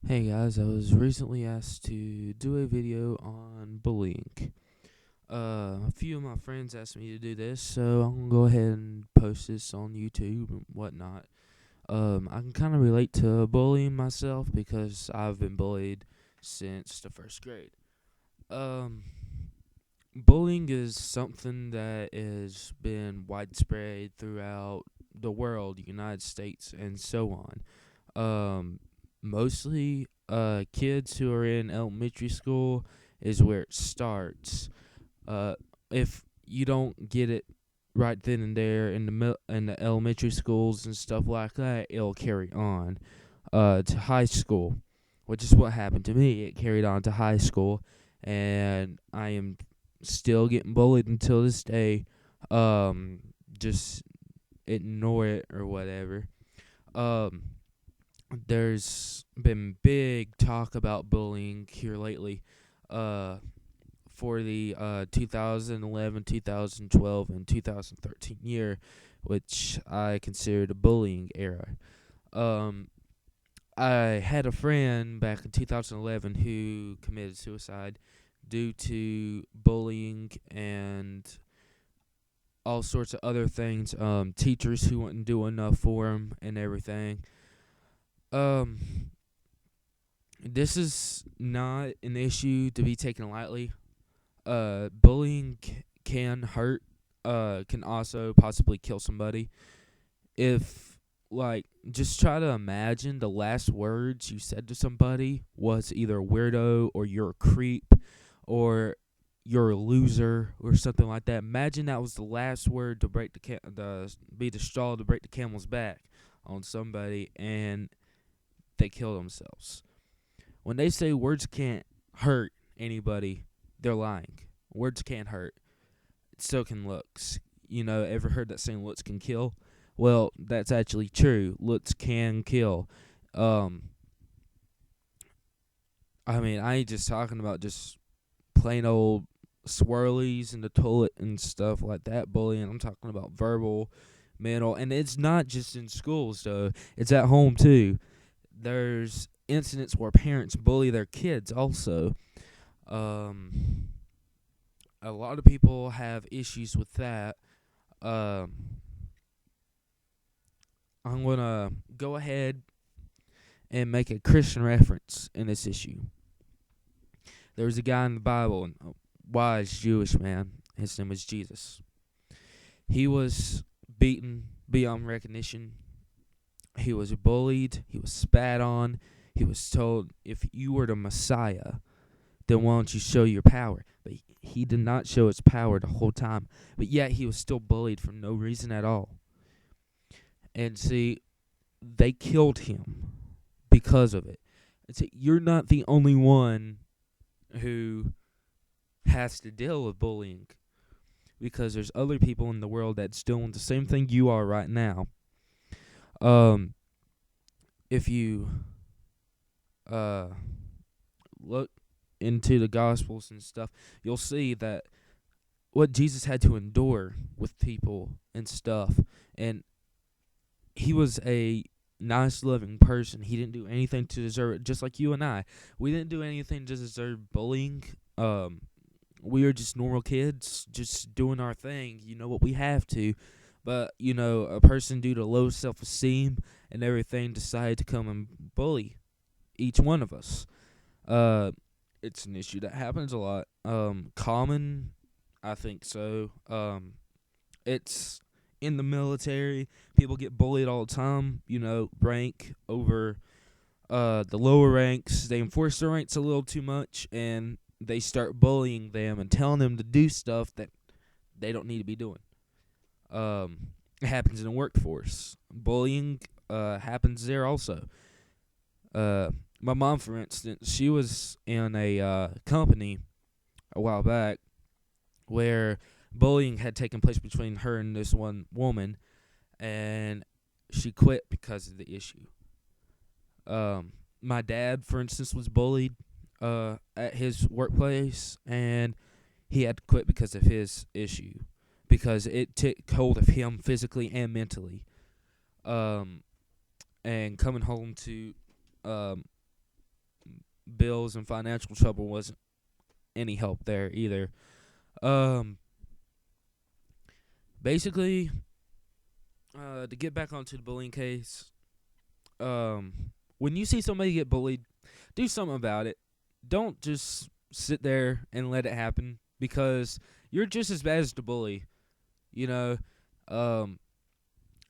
Hey guys, I was recently asked to do a video on bullying. A few of my friends asked me to do this, so I'm gonna go ahead and post this on YouTube and whatnot. I can kind of relate to bullying myself because I've been bullied since the first grade. Um, Bullying is something that has been widespread throughout the world, United States, and so on. Mostly kids who are in elementary school is where it starts. Uh, if you don't get it right then and there in the elementary schools and stuff like that, it'll carry on to high school, which is what happened to me. It carried on to high school, and I am still getting bullied until this day. Just ignore it or whatever. Um, there's been big talk about bullying here lately. For the 2011, 2012, and 2013 year, which I consider the bullying era. Um, I had a friend back in 2011 who committed suicide due to bullying and all sorts of other things. Teachers who wouldn't do enough for him and everything. Um, this is not an issue to be taken lightly. Bullying can hurt. Can also possibly kill somebody. If just try to imagine the last words you said to somebody was either weirdo or you're a creep or you're a loser or something like that. Imagine that was the last word to break be the straw to break the camel's back on somebody, and they kill themselves. When they say words can't hurt anybody, they're lying. Words can't hurt. So can looks. Ever heard that saying looks can kill? Well, that's actually true. Looks can kill. Um, I ain't just talking about just plain old swirlies in the toilet and stuff like that bullying. I'm talking about verbal, mental, and it's not just in schools though. It's at home too. There's incidents where parents bully their kids also. Um, a lot of people have issues with that. Um, I'm gonna go ahead and make a Christian reference in this issue. There was a guy in the Bible, a wise Jewish man. His name was Jesus. He was beaten beyond recognition. He was bullied. He was spat on. He was told, if you were the Messiah, then why don't you show your power? But he did not show his power the whole time. But yet he was still bullied for no reason at all. And see, they killed him because of it. And see, you're not the only one who has to deal with bullying, because there's other people in the world that's doing the same thing you are right now. If you look into the Gospels and stuff, you'll see that what Jesus had to endure with people and stuff. And he was a nice, loving person. He didn't do anything to deserve it, just like you and I. We didn't do anything to deserve bullying. We are just normal kids, just doing our thing. You know what we have to. But, a person due to low self-esteem and everything decided to come and bully each one of us. It's an issue that happens a lot. Common, I think so. It's in the military. People get bullied all the time, rank over the lower ranks. They enforce their ranks a little too much, and they start bullying them and telling them to do stuff that they don't need to be doing. It happens in the workforce. Bullying happens there also. My mom, for instance, she was in a company a while back where bullying had taken place between her and this one woman, and she quit because of the issue. My dad, for instance, was bullied at his workplace, and he had to quit because of his issue, because it took hold of him physically and mentally. And coming home to bills and financial trouble wasn't any help there either. Um, Basically, to get back onto the bullying case, um, when you see somebody get bullied, do something about it. Don't just sit there and let it happen, because you're just as bad as the bully. You know, um,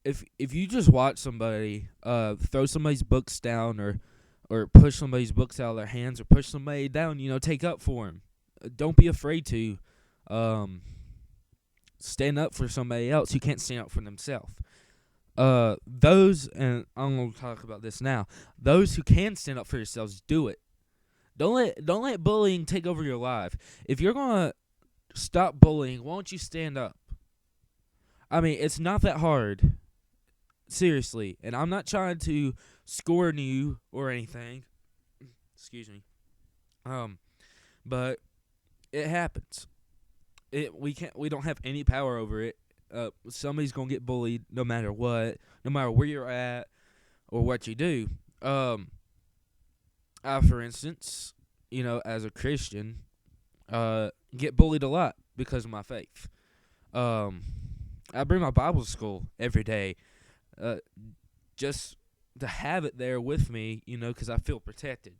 if you just watch somebody throw somebody's books down, or push somebody's books out of their hands, or push somebody down, take up for them. Don't be afraid to stand up for somebody else who can't stand up for themselves. Those, and I'm gonna talk about this now. Those who can stand up for yourselves, do it. Don't let bullying take over your life. If you're gonna stop bullying, why don't you stand up? I mean, it's not that hard. Seriously, and I'm not trying to scorn you or anything. Excuse me. But it happens. We don't have any power over it. Somebody's gonna get bullied no matter what, no matter where you're at or what you do. I, for instance, as a Christian, get bullied a lot because of my faith. I bring my Bible to school every day, just to have it there with me, because I feel protected.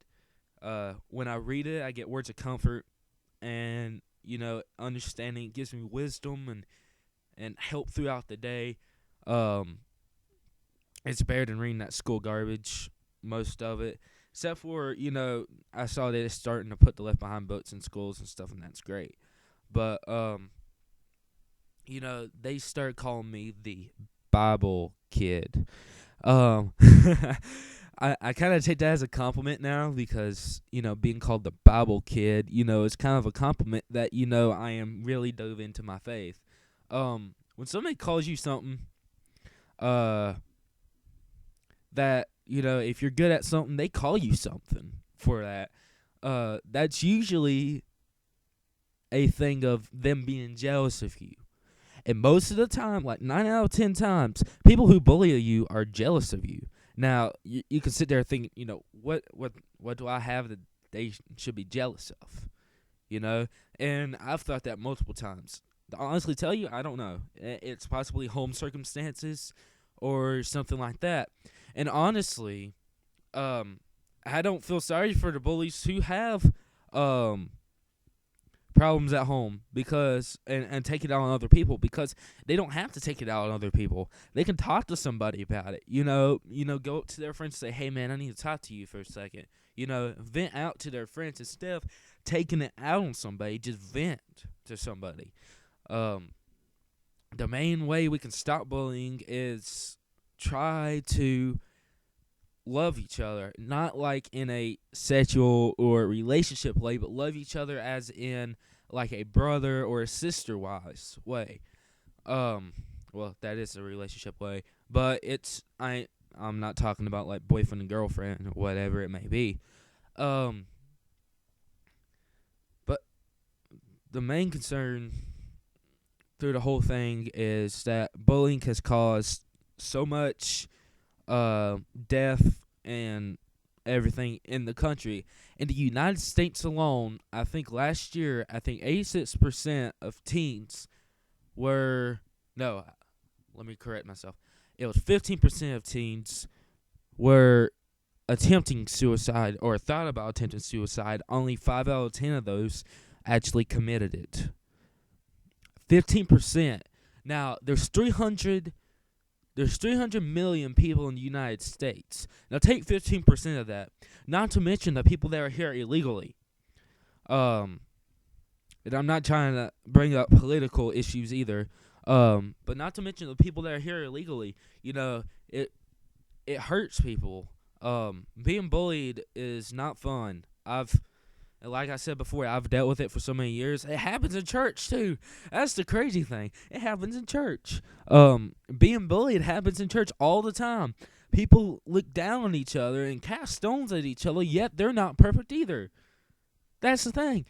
When I read it, I get words of comfort, and understanding. It gives me wisdom and help throughout the day. It's better than reading that school garbage, most of it. Except for, I saw that it's starting to put the Left Behind books in schools and stuff, and that's great. But, they started calling me the Bible kid. I kind of take that as a compliment now, because, being called the Bible kid, is kind of a compliment that, I am really dove into my faith. When somebody calls you something, that, if you're good at something, they call you something for that. That's usually a thing of them being jealous of you. And most of the time, like 9 out of 10 times, people who bully you are jealous of you. Now, you can sit there and think, what do I have that they should be jealous of? And I've thought that multiple times. To honestly tell you, I don't know. It's possibly home circumstances or something like that. And honestly, I don't feel sorry for the bullies who have problems at home, because and take it out on other people, because they don't have to take it out on other people. They can talk to somebody about it. Go up to their friends and say, "Hey man, I need to talk to you for a second." Vent out to their friends instead of taking it out on somebody. Just vent to somebody. The main way we can stop bullying is try to love each other, not like in a sexual or relationship way, but love each other as in like a brother or a sister wise way. Well, that is a relationship way, but I'm not talking about like boyfriend and girlfriend or whatever it may be. But the main concern through the whole thing is that bullying has caused so much death and everything in the country. In the United States alone, I think last year, 86% of teens were, no, let me correct myself. It was 15% of teens were attempting suicide or thought about attempting suicide. Only 5 out of 10 of those actually committed it. 15%. Now, there's 300 million people in the United States. Now take 15% of that. Not to mention the people that are here illegally. And I'm not trying to bring up political issues either. But not to mention the people that are here illegally. It hurts people. Being bullied is not fun. Like I said before, I've dealt with it for so many years. It happens in church, too. That's the crazy thing. It happens in church. Being bullied happens in church all the time. People look down on each other and cast stones at each other, yet they're not perfect either. That's the thing.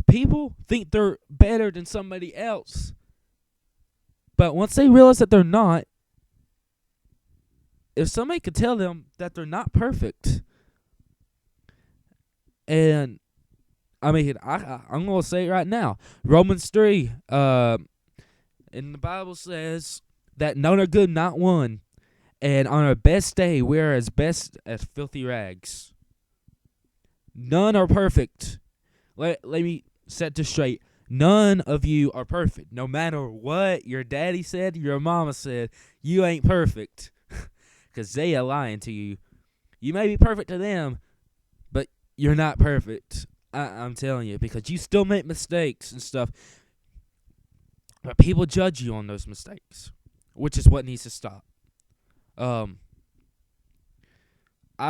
People think they're better than somebody else. But once they realize that they're not, if somebody could tell them that they're not perfect, And I mean, I'm gonna say it right now. Romans 3, in the Bible says that none are good, not one. And on our best day, we are as best as filthy rags. None are perfect. Let me set this straight. None of you are perfect. No matter what your daddy said, your mama said, you ain't perfect. Because they are lying to you. You may be perfect to them, but you're not perfect. I'm telling you, because you still make mistakes and stuff. But people judge you on those mistakes, which is what needs to stop. I,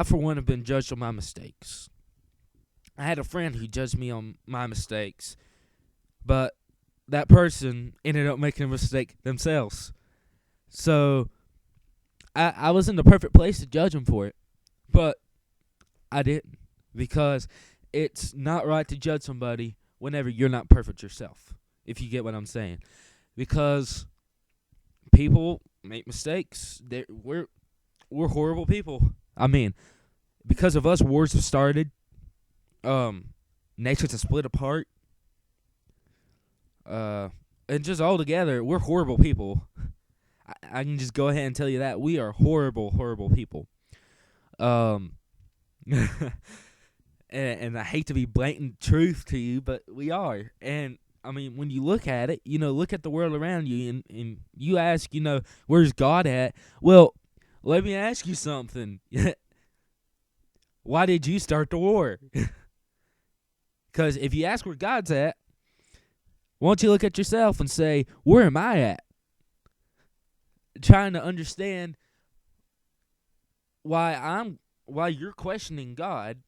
for one, have been judged on my mistakes. I had a friend who judged me on my mistakes, but that person ended up making a mistake themselves. So I was in the perfect place to judge them for it, but I didn't, because it's not right to judge somebody whenever you're not perfect yourself, if you get what I'm saying. Because people make mistakes. We're horrible people. I mean, because of us, wars have started. Nations have split apart. And just all together, we're horrible people. I can just go ahead and tell you that. We are horrible, horrible people. And I hate to be blatant truth to you, but we are. And I mean, when you look at it, look at the world around you, and you ask, where's God at? Well, let me ask you something. Why did you start the war? Because if you ask where God's at, why don't you look at yourself and say, where am I at? Trying to understand why you're questioning God,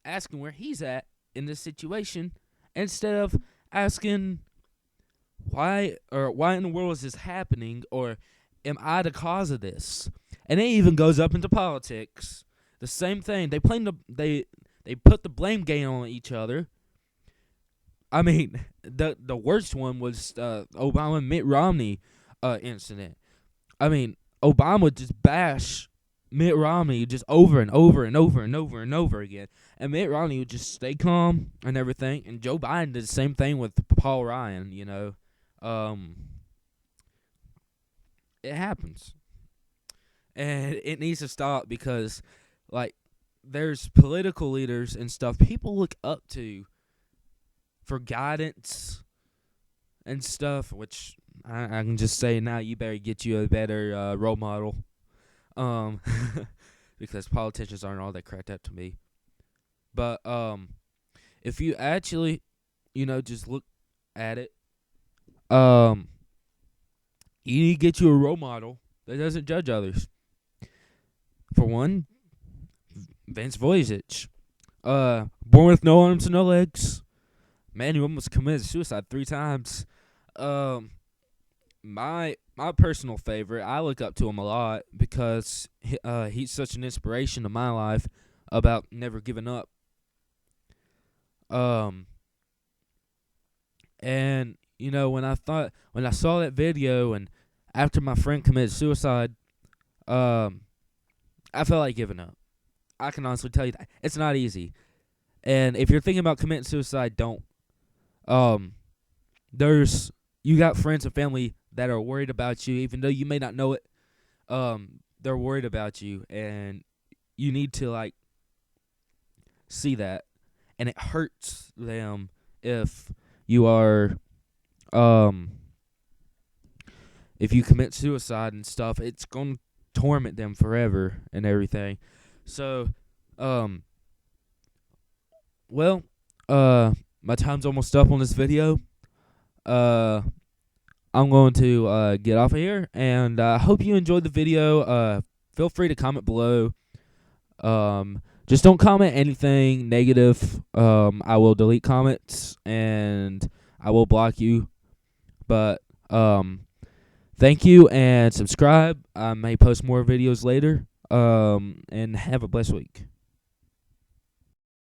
asking where he's at in this situation, instead of asking why in the world is this happening, or am I the cause of this? And it even goes up into politics. The same thing. They put the blame game on each other. I mean, the worst one was Obama and Mitt Romney incident. I mean, Obama would just bash Mitt Romney just over and over and over and over and over again. And Mitt Romney would just stay calm and everything. And Joe Biden did the same thing with Paul Ryan, It happens. And it needs to stop, because, there's political leaders and stuff people look up to for guidance and stuff, which I can just say now, you better get you a better role model. Because politicians aren't all that cracked up to me. But if you actually, just look at it, you need to get you a role model that doesn't judge others. For one, Vince Voyage. Born with no arms and no legs. Man who almost committed suicide 3 times. My personal favorite, I look up to him a lot, because he's such an inspiration to my life about never giving up. And when I saw that video, and after my friend committed suicide, I felt like giving up. I can honestly tell you that it's not easy. And if you're thinking about committing suicide, don't. You got friends and family that are worried about you, even though you may not know it. They're worried about you, and you need to see that. And it hurts them if you are if you commit suicide and stuff. It's going to torment them forever and everything. So my time's almost up on this video. I'm going to get off of here, and I hope you enjoyed the video. Feel free to comment below. Just don't comment anything negative. I will delete comments, and I will block you. But thank you, and subscribe. I may post more videos later. And have a blessed week.